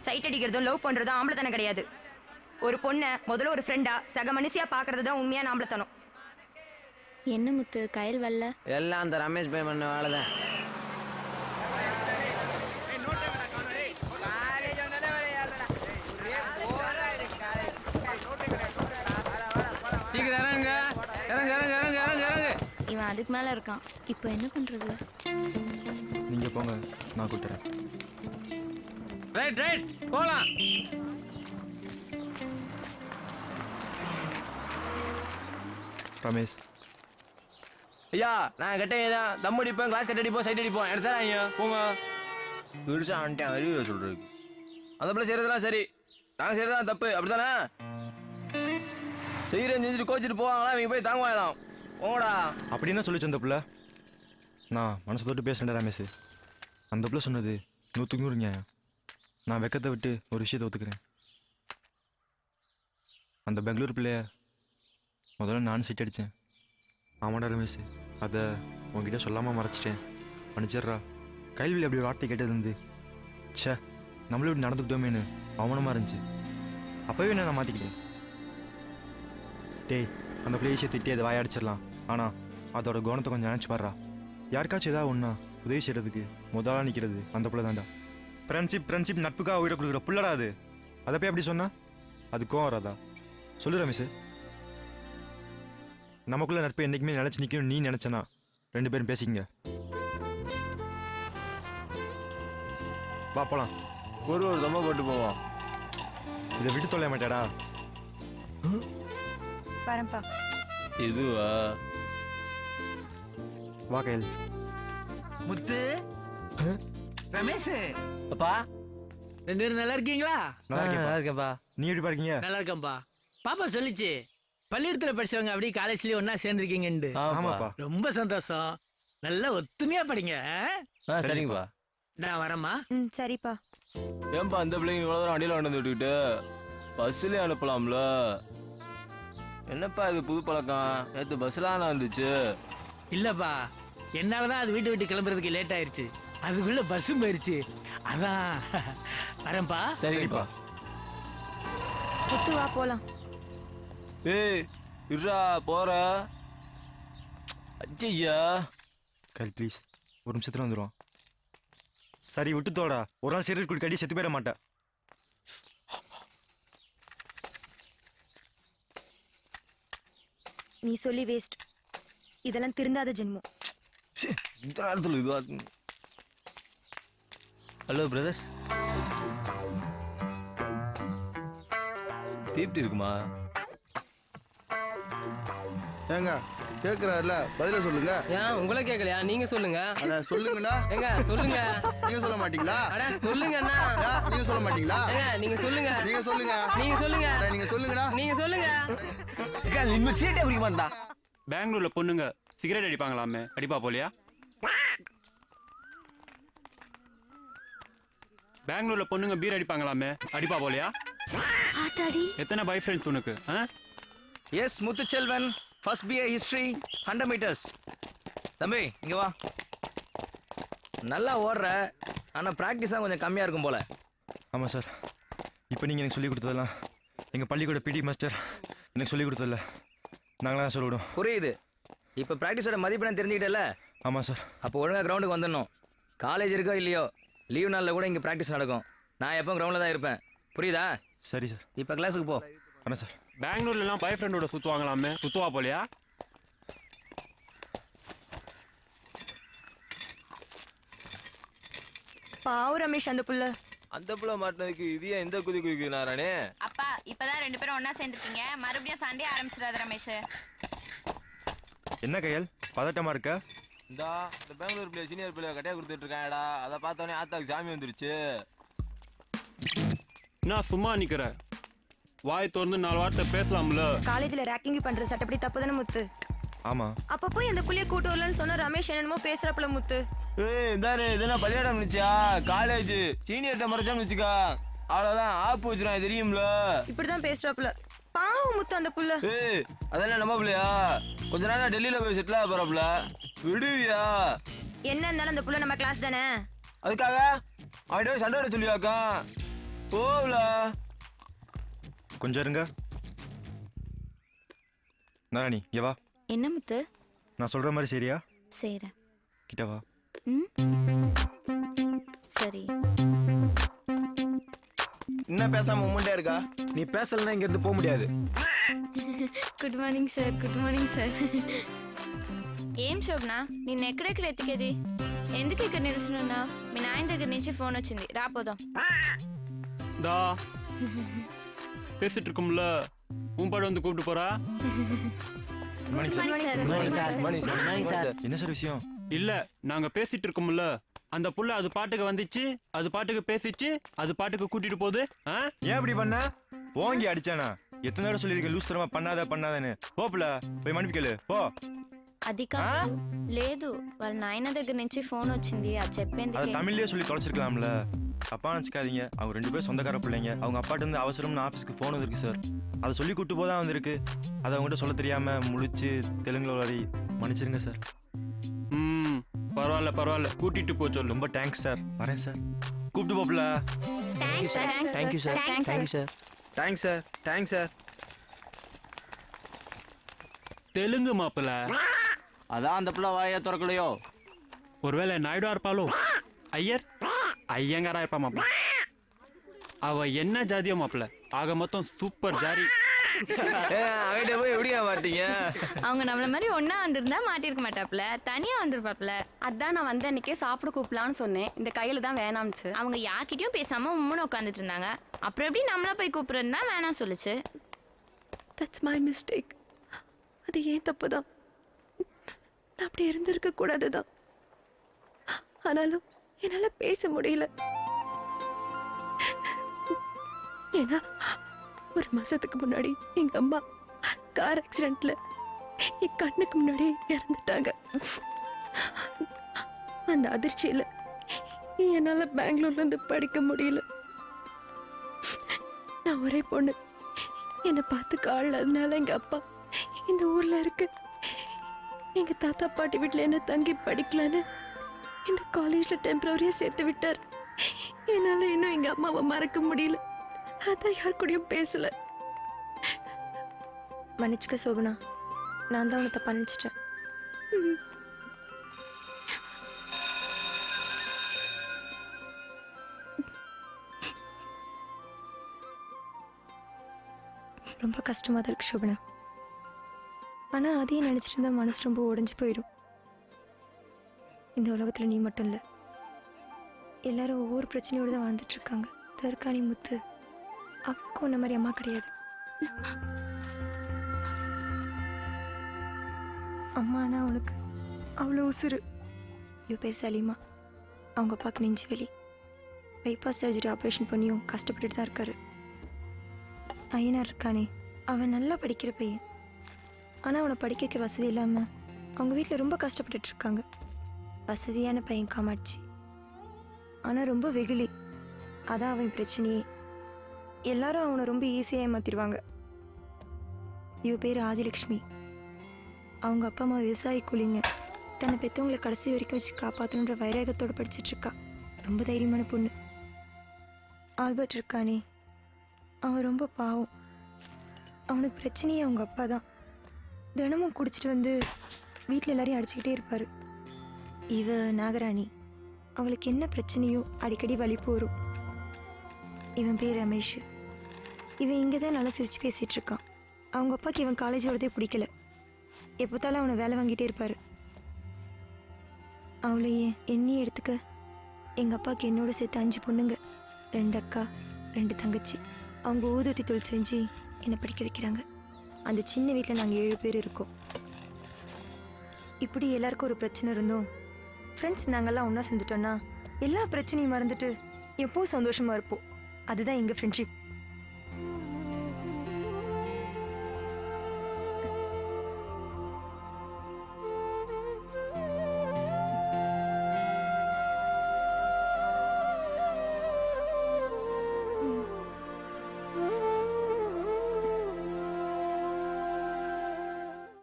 Side அடிக்கிறதும் love பண்றதும் ஆம்பளத்தனம் கிடையாது. ஒரு பொண்ணை முதல்ல ஒரு ஃப்ரெண்டா சக மனுஷியா பாக்குறது தான் உண்மையான ஆம்பளத்தனம். என்ன முத்து கயல் வரல? எல்லாம் அந்த ரமேஷ் பை பண்ண வேலை தான். சீக்கிரம் இறங்க இறங்க இறங்க இறங்க இறங்க இறங்க. இவன் அதுக்கு மேல இருக்கான். இப்போ என்ன பண்றது? நீங்க போங்க, நான் கூட்டுறேன். ரைட் ரைட் போலாம். ரமேஷ் ஐயா நான் கட்ட ஏதான் தம் அடிப்போம், கிளாஸ் கட்ட அடிப்போம், சைட் அடிப்போம். என்ன சார் ஐயா போங்க. பெருசா வந்துட்டேன் அறிவு சொல்றது. அந்த பிள்ளை செய்யறதுலாம் சரி, நாங்கள் செய்யறதுதான் தப்பு. அப்படித்தானே செய்யறேன் செஞ்சுட்டு கோச்சிட்டு போவாங்களா, இவங்க போய் தாங்க வாங்கலாம். போங்கடா. அப்படி என்ன சொல்லிச்சு அந்த பிள்ளை? நான் மனசு தொட்டு பேசுகிறேன் ரமேஷ். அந்த பிள்ளை சொன்னது 100க்கு 100 நியாயம். நான் வெக்கத்தை விட்டு ஒரு விஷயத்தை ஒத்துக்கிறேன். அந்த பெங்களூர் பிள்ளைய முதல்ல நானும் சைட் அடித்தேன். ஆமாடா ரமேஷ், அதை உங்ககிட்ட சொல்லாமல் மறைச்சிட்டேன். மன்னிச்சிட்றா. கைல்வியில் அப்படி ஒரு வார்த்தை கேட்டது இருந்து ச்சே நம்மளும் இப்படி நடந்துக்கிட்டோமேனு அவமானமாக இருந்துச்சு. அப்போவே நான் மாற்றிக்கிட்டேன். டேய் அந்த பிளேஸை திட்டி அதை வாயடிச்சிடலாம், ஆனால் அதோட கவனத்தை கொஞ்சம் நினச்சி பாடுறா. யாருக்காச்சும் ஏதாவது ஒன்றா உதவி செய்கிறதுக்கு முதலாக நிற்கிறது அந்த பிள்ளை தான்டா. ஃப்ரெண்ட்ஷிப் நட்புக்காக உயிரை கொடுக்குற பிள்ளடா அது. அதை போய் அப்படி சொன்னா அது கோவம் வராதா? சொல்லு ரமேஷ். நமக்குள்ள நட்பு என்றைக்குமே நினச்சி நிற்கணும். நீ நினச்சனா 2 பேரும் பேசிக்கங்க. வா போலாம். ஒரு தம்மா போட்டு போவோம். இதை விட்டு தொலைய மாட்டாடா. வரேன்ப்பா. இதுவா வா கையில். முத்து ரமேஷ் அப்பா 2 பேரும் நல்லா இருக்கீங்களா? நல்லா இருக்கேன்ப்பா. நீ எப்படி பாருக்கீங்க? நல்லா இருக்கேன்பா. பாப்பா சொல்லிச்சு பள்ளிக்கூடத்துல படிச்சவங்க அப்படியே காலேஜ்லயே ஒன்னா சேர்ந்துருக்கீங்கன்னு. ஆமாப்பா. ரொம்ப சந்தோஷம். நல்லா ஒத்துமையா படிங்க. சரிங்கப்பா. நான் வரேம்மா. சரிப்பா. ஏன்பா அந்த பிள்ளைங்க இவ்வளோ தூரம் அடியில் வந்து விட்டுக்கிட்டு பஸ்ஸுலேயே அனுப்பலாம்ல? என்னப்பா இது புது பழக்கம்? நேற்று பஸ்லாம் வந்துச்சு. இல்லப்பா என்னாலதான் அது வீட்டு விட்டு கிளம்புறதுக்கு லேட் ஆயிருச்சு. அதுக்குள்ள பஸ்ஸும் போயிருச்சு. அதான் வரேன்ப்பா. சரிப்பா. முத்து வா போலாம். ஏய் இருடா போற. அச்சையா கையில் ப்ளீஸ் ஒரு நிமிஷத்துல வந்துடுவான். சரி விட்டு தோடா. ஒரு நாள் சிகரெட் குடிக்க அடி செத்து போயிட மாட்டேன். நீ சொல்லி வேஸ்ட். இதெல்லாம் திருந்தாத ஜென்மம். இந்த நேரத்தில் இதுவா? ஹலோ பிரதர்ஸ், தீப்தி இருக்குமா? ஏங்க கேக்குறாருல பதில சொல்லுங்க. ஏன் உங்களை கேட்கலையா? நீங்க சொல்லுங்க. அட சொல்லுங்கண்ணா. ஏங்க சொல்லுங்க. நீங்க சொல்ல மாட்டீங்களா? அட சொல்லுங்க அண்ணா. நீங்க சொல்ல மாட்டீங்களா? ஏங்க நீங்க சொல்லுங்க. நீங்க சொல்லுங்க. நீங்க சொல்லுங்க. அட, நீங்க சொல்லுங்கண்ணா. நீங்க சொல்லுங்க. இனிமேல் சீட்டே பிடிக்க மாட்டா. பெங்களூர்ல பொண்ணுங்க சிகரெட் அடிப்பாங்களாமே, அடிப்பா போலியா? பெங்களூர்ல பொண்ணுங்க பீர் அடிப்பாங்களாமே, அடிப்பா போலியா? எத்தனை பாய் ஃப்ரெண்ட்ஸ் உனக்கு? Yes Muthuselvan, first BA history 100 metres. தம்பி இங்க வா. நல்லா ஓடுற, ஆனால் ப்ராக்டிஸ் தான் கொஞ்சம் கம்மியாக இருக்கும் போல. ஆமாம் சார். இப்போ நீங்கள் எனக்கு சொல்லிக் கொடுத்ததெல்லாம் எங்கள் பள்ளிக்கூட பிடி மாஸ்டர் எனக்கு சொல்லிக் கொடுத்ததில்ல. நாங்களாம் சொல்லிவிடும். புரியுது. இப்போ ப்ராக்டிஸோட மதிப்பெண்ணை தெரிஞ்சுக்கிட்டல? ஆமாம் சார். அப்போ ஒழுங்காக கிரவுண்டுக்கு வந்துடணும். காலேஜ் இருக்கோ இல்லையோ, லீவ் நாளில் கூட இங்கே ப்ராக்டிஸ் நடக்கும். நான் எப்போ கிரவுண்டில் தான் இருப்பேன். புரியுதா? சரி சார். இப்போ கிளாஸுக்கு போ. அண்ணா சார். பெங்களூர்லாம் பாய் ஃப்ரெண்டோட சுற்றுவாங்களாமே, சுற்றுவா போலியா? பாவு ரமேஷ் அந்த புள்ள. அந்த புள்ள மாட்டினதுக்கு இது ஏன் இந்த குதி குதிக்குது நாரானே? அப்பா இப்பதான் 2 பேரும் ஒன்னா சேர்ந்துருக்கீங்க. மறுபடியும் சண்டே ஆரம்பிச்சிடாத ரமேஷ். என்ன கையல் பதட்டமாக இருக்க? இந்த பெங்களூர் பிள்ளை சீனியர் பிள்ளைய கட்டையா கொடுத்துட்டு இருக்காங்கடா. அதை பார்த்தோன்னே ஆத்தாக்கு சாமி வந்துருச்சு. நான் சும்மா நிக்கிற, வாய் திறந்து 4 வார்த்தை பேசலாம்ல. காலேஜ்ல ரேக்கிங் பண்ற சட்டப்படி தப்பு தானே முத்து? ஆமாம். அப்ப போய் அந்த புள்ளைய கூட்டு வரலன்னு சொன்னா ரமேஷ் என்னமோ பேசுறப்பல முத்து. ஏய் இந்தாரு, இதெல்லாம் பள்ளியிடம் நிச்சா காலேஜ் சீனியர்கிட்ட மறைச்சான்னு வச்சுக்கா, அவ்வளோதான் ஆப்பு வச்சுருவான் தெரியும்ல. இப்படிதான் பேசுறப்பல. பாவம் முத்து அந்த புள்ள. ஏய் அதெல்லாம் நம்ம பிள்ளையா? கொஞ்ச நாள் டெல்லியில போய் செட்டில் ஆக போறப்பல விடுவியா? என்ன இருந்தாலும் அந்த புள்ள நம்ம கிளாஸ் தானே. அதுக்காக அவன்கிட்ட சண்டை விட சொல்லியாக்கா? போகல. கொஞ்சம் இருங்க. நாராணி இங்க வா. என்ன முத்து? நான் சொல்ற மாதிரி சரியா? செய்றேன். கிட்ட வா. ம் சரி. என்ன பேசாம உம்முண்டே இருக்கா? நீ பேசலன்னா இங்க இருந்து போக முடியாது. Good morning sir. Good morning sir. ఏం శోభన నిన్న ఎక్కడెక్కడ ఎత్తికేది? ఎందుకు ఇక్కడ నిల్చున్నా? మీ నాయన దగ్గర నుంచి ఫోన్ వచ్చింది, రాపోదాం. தா பேசிட்டு இருக்கோம்ல, உன் பாடு வந்து கூப்பிட்டு போறா. என்ன சார் விஷயம்? இல்ல, நாங்க பேசிட்டு இருக்கோம்ல, அந்த புள்ள அது பாட்டுக்கு வந்துச்சு, அது பாட்டுக்கு பேசிச்சு, அது பாட்டுக்கு கூட்டிட்டு போகுது. ஏன் இப்படி பண்ண? ஓங்கி அடிச்சானா? எத்தனை தடவை சொல்லியிருக்கேன் லூஸ் தரமா பண்ணாதன்னு. போப்புல போய் மன்னிப்பு கேளு போ. అది కాదు. లేదు, వాళ్ళ నాయన దగ్గర నుంచి ఫోన్ వచ్చింది, అది அதை చెప్పేందుకే. தமிழ்லயே சொல்லி தொலைச்சிருக்கலாம்ல. தப்பா நினைச்சுக்காதீங்க, அவங்க 2 பேரும் சொந்தக்கார பிள்ளைங்க. அவங்க அப்பாட்ட இருந்து அவசரம்னு ஆஃபீஸ்க்கு ஃபோன் வந்திருக்கு சார். அதை சொல்லி கூட்டு போதான் வந்திருக்கு. அதை அவங்ககிட்ட சொல்ல தெரியாம முழிச்சு தெலுங்குல வளரி மன்னிச்சிருங்க சார். பரவாயில்ல பரவாயில்ல, கூட்டிட்டு போ சொல்லு. ரொம்ப தேங்க்ஸ் சார். வரேன் சார். கூப்பிட்டு போப்புல. Thanks sir. Thank you sir. Thanks sir. Thanks sir. Thanks sir. Telugu மாப்பிள்ள. அதான் அந்த பிள்ளை வாயை திறக்கலையோ. ஒருவேளை நாயுடா இருப்பாளோ? ஐயங்காரா இருப்பா மாப்பிள்ள. அவ என்ன ஜாதியோ மாப்பிள்ள, ஆக மொத்தம் சூப்பர் ஜாரி. அவகிட்ட போய் எப்படியா மாட்டீங்க? அவங்க நம்மள மாதிரி ஒண்ணா வந்திருந்தா மாட்டிருக்க மாட்டாப்ல, தனியா வந்திருப்பாப்ல. அதான் நான் வந்து அன்னைக்கே சாப்பிட கூப்பிடலான்னு சொன்னேன். இந்த கையில தான் வேணாம்ச்சு. அவங்க யார்கிட்டயும் பேசாம உம்முன்னு உட்காந்துட்டு இருந்தாங்க. அப்புறம் எப்படி நம்மளா போய் கூப்பிடுறது தான் வேணாம் சொல்லுச்சு. That's my mistake. அது ஏன் தப்பு தான். நான் அப்படி இருந்திருக்க கூடாது தான். ஆனாலும் என்னால பேச முடியல. ஏன்னா 1 மாசத்துக்கு முன்னாடி எங்க அம்மா கார் ஆக்சிடென்ட்ல என் கண்ணுக்கு முன்னாடி இறந்துட்டாங்க. அந்த அதிர்ச்சியில என்னால பெங்களூர்ல இருந்து படிக்க முடியல. நான் ஒரே பொண்ணு. என்னை பார்த்து கால் அதனால எங்க அப்பா இந்த ஊர்ல இருக்கு எங்க தாத்தா பாட்டி வீட்டுல என்ன தங்கி படிக்கலான்னு இந்த காலேஜ்ல டெம்பரரியா சேர்த்து விட்டார். என்னால இன்னும் எங்க அம்மாவை மறக்க முடியல. அதான் யார் கூடயும் பேசல. மன்னிச்சுக்க சோபனா, நான் தான் உன்னை தப்பா நினைச்சிட்டேன். ரொம்ப கஷ்டமா தான் இருக்கு சோபனா. ஆனா அதையும் நினைச்சிட்டு இருந்தா மனசு ரொம்ப உடைஞ்சு போயிடும். இந்த உலகத்துல நீ மட்டும் இல்ல, எல்லாரும் ஒவ்வொரு பிரச்சனையோடு தான் வாழ்ந்துட்டு இருக்காங்க. தர்கானி முத்து, அவனுக்கும் உன்ன மாதிரி அம்மா கிடையாது. அம்மானா அவனுக்கு அவ்வளோ உசுறு. இவ பேர் சலீமா. அவங்க அப்பாவுக்கு நெஞ்சு வலி. பைபாஸ் சர்ஜரி ஆப்ரேஷன் பண்ணியும் கஷ்டப்பட்டுட்டு தான் இருக்காரு. ஐயனார் இருக்கானே, அவன் நல்லா படிக்கிற பையன். ஆனால் அவனை படிக்க வைக்க வசதி இல்லாமல் அவங்க வீட்டில் ரொம்ப கஷ்டப்பட்டுட்டு இருக்காங்க. வசதியான பையன் காமாட்சி, ஆனால் ரொம்ப வெகுளி. அதான் அவன் பிரச்சனையே. எல்லாரும் அவனை ரொம்ப ஈஸியாக ஏமாத்திடுவாங்க. இவ பேர் ஆதிலக்ஷ்மி. அவங்க அப்பா அம்மா விவசாயி கூலிங்க. தன்னை பெற்றவங்களை கடைசி வரைக்கும் வச்சு காப்பாற்றணுன்ற வைராகத்தோடு படிச்சுட்டு இருக்கா. ரொம்ப தைரியமான பொண்ணு. ஆல்பர்ட் இருக்கானே, அவன் ரொம்ப பாவம். அவனுக்கு பிரச்சனையே அவங்க அப்பா தான். தினமும் குடிச்சிட்டு வந்து வீட்டில் எல்லாரையும் அடிச்சுக்கிட்டே இருப்பார். இவ நாகராணி, அவளுக்கு என்ன பிரச்சனையோ அடிக்கடி வலிப்பு வரும். இவன் பேர் ரமேஷ். இவன் இங்கே தான் நல்லா சிரிச்சு பேசிகிட்டு இருக்கான். அவங்க அப்பாவுக்கு இவன் காலேஜ் வரதே பிடிக்கல. எப்போத்தாலும் அவனை வேலை வாங்கிட்டே இருப்பார். அவளையே என்னையும் எடுத்துக்க. எங்கள் அப்பாவுக்கு என்னோட சேர்த்து 5 பொண்ணுங்க, 2 அக்கா 2 தங்கச்சி. அவங்க ஊதுவத்தி தொழில் செஞ்சு என்னை படிக்க வைக்கிறாங்க. அந்த சின்ன வீட்டில் நாங்கள் 7 பேர் இருக்கோம். இப்படி எல்லாருக்கும் ஒரு பிரச்சனை இருந்தோம். ஃப்ரெண்ட்ஸ் நாங்கள்லாம் ஒன்றா சேர்ந்துட்டோன்னா எல்லா பிரச்சனையும் மறந்துட்டு எப்பவும் சந்தோஷமாக இருப்போம். அதுதான் எங்கள் ஃப்ரெண்ட்ஷிப்.